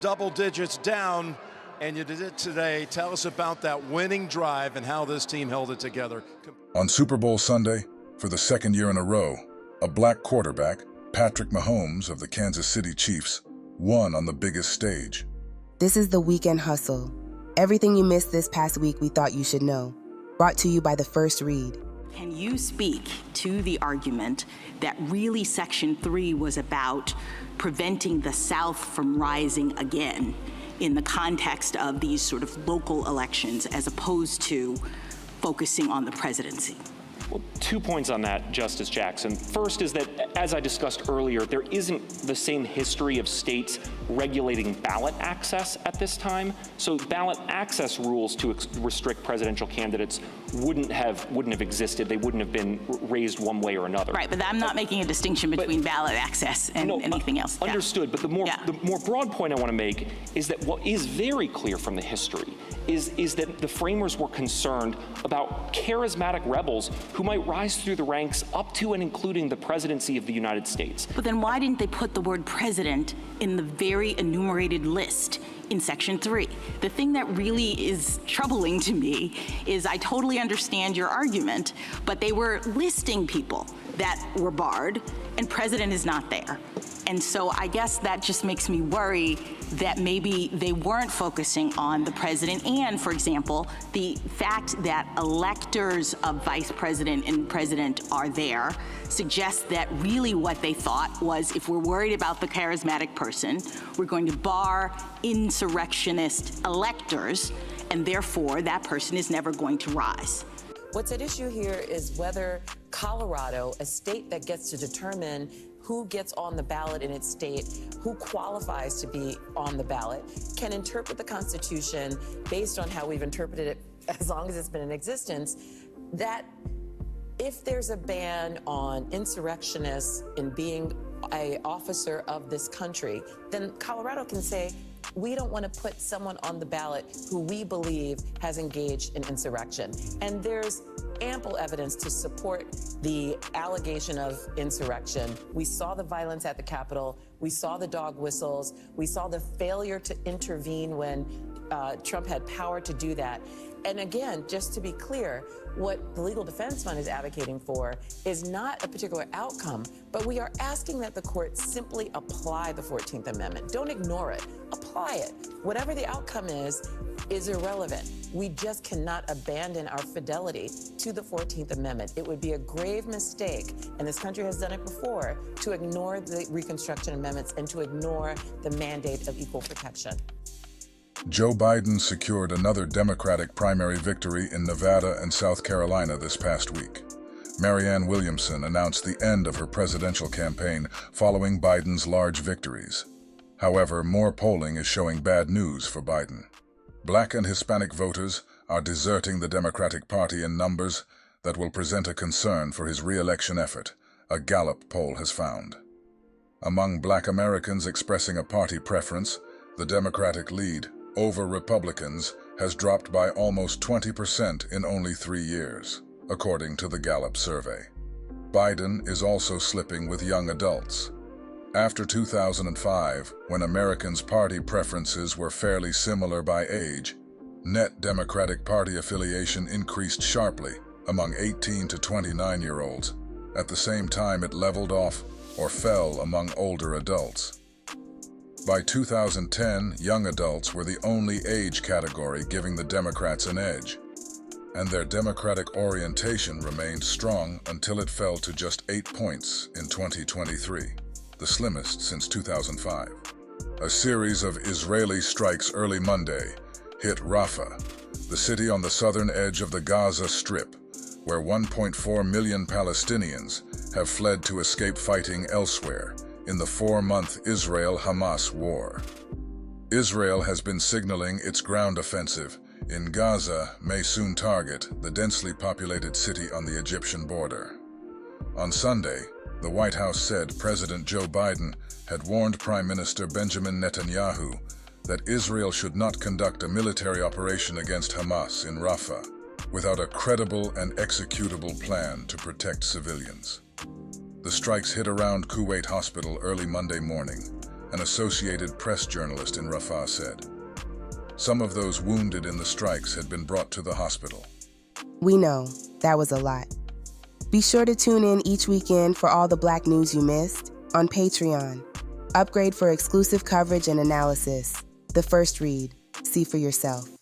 Double digits down, and you did it today. Tell us about that winning drive and how this team held it together. On Super Bowl Sunday, for the second year in a row, a black quarterback, Patrick Mahomes of the Kansas City Chiefs, won on the biggest stage. This is the Weekend Hustle. Everything you missed this past week we thought you should know. Brought to you by The First Read. Can you speak to the argument that really Section 3 was about preventing the South from rising again in the context of these sort of local elections as opposed to focusing on the presidency? Well, 2 points on that, Justice Jackson. First is that, as I discussed earlier, there isn't the same history of states regulating ballot access at this time. So ballot access rules to restrict presidential candidates wouldn't have existed. They wouldn't have been raised one way or another. Right, but I'm not making a distinction between ballot access and anything else. Understood, but the more broad point I want to make is that what is very clear from the history is that the framers were concerned about charismatic rebels who might rise through the ranks up to and including the presidency of the United States. But then why didn't they put the word president in the very enumerated list in Section 3? The thing that really is troubling to me is I totally understand your argument, but they were listing people that were barred, and president is not there. And so I guess that just makes me worry that maybe they weren't focusing on the president. And, for example, the fact that electors of vice president and president are there suggests that really what they thought was, if we're worried about the charismatic person, we're going to bar insurrectionist electors, and therefore that person is never going to rise. What's at issue here is whether Colorado, a state that gets to determine who gets on the ballot in its state, who qualifies to be on the ballot, can interpret the Constitution based on how we've interpreted it as long as it's been in existence, that if there's a ban on insurrectionists in being an officer of this country, then Colorado can say, we don't want to put someone on the ballot who we believe has engaged in insurrection. And there's ample evidence to support the allegation of insurrection. We saw the violence at the Capitol. We saw the dog whistles. We saw the failure to intervene when Trump had power to do that. And again, just to be clear, what the Legal Defense Fund is advocating for is not a particular outcome, but we are asking that the court simply apply the 14th Amendment. Don't ignore it. Apply it. Whatever the outcome is irrelevant. We just cannot abandon our fidelity to the 14th Amendment. It would be a grave mistake, and this country has done it before, to ignore the Reconstruction Amendments and to ignore the mandate of equal protection. Joe Biden secured another Democratic primary victory in Nevada and South Carolina this past week. Marianne Williamson announced the end of her presidential campaign following Biden's large victories. However, more polling is showing bad news for Biden. Black and Hispanic voters are deserting the Democratic Party in numbers that will present a concern for his re-election effort, a Gallup poll has found. Among Black Americans expressing a party preference, the Democratic lead over Republicans has dropped by almost 20% in only 3 years, according to the Gallup survey. Biden is also slipping with young adults. After 2005, when Americans' party preferences were fairly similar by age, net Democratic Party affiliation increased sharply among 18 to 29-year-olds. At the same time, it leveled off or fell among older adults. By 2010, young adults were the only age category giving the Democrats an edge, and their Democratic orientation remained strong until it fell to just 8 points in 2023. The slimmest since 2005. A series of Israeli strikes early Monday hit Rafah, the city on the southern edge of the Gaza Strip, where 1.4 million Palestinians have fled to escape fighting elsewhere in the 4-month Israel-Hamas war. Israel has been signaling its ground offensive in Gaza may soon target the densely populated city on the Egyptian border. On Sunday, the White House said President Joe Biden had warned Prime Minister Benjamin Netanyahu that Israel should not conduct a military operation against Hamas in Rafah without a credible and executable plan to protect civilians. The strikes hit around Kuwait Hospital early Monday morning, an Associated Press journalist in Rafah said. Some of those wounded in the strikes had been brought to the hospital. We know, that was a lot. Be sure to tune in each weekend for all the Black news you missed on Patreon. Upgrade for exclusive coverage and analysis. The First Read. See for yourself.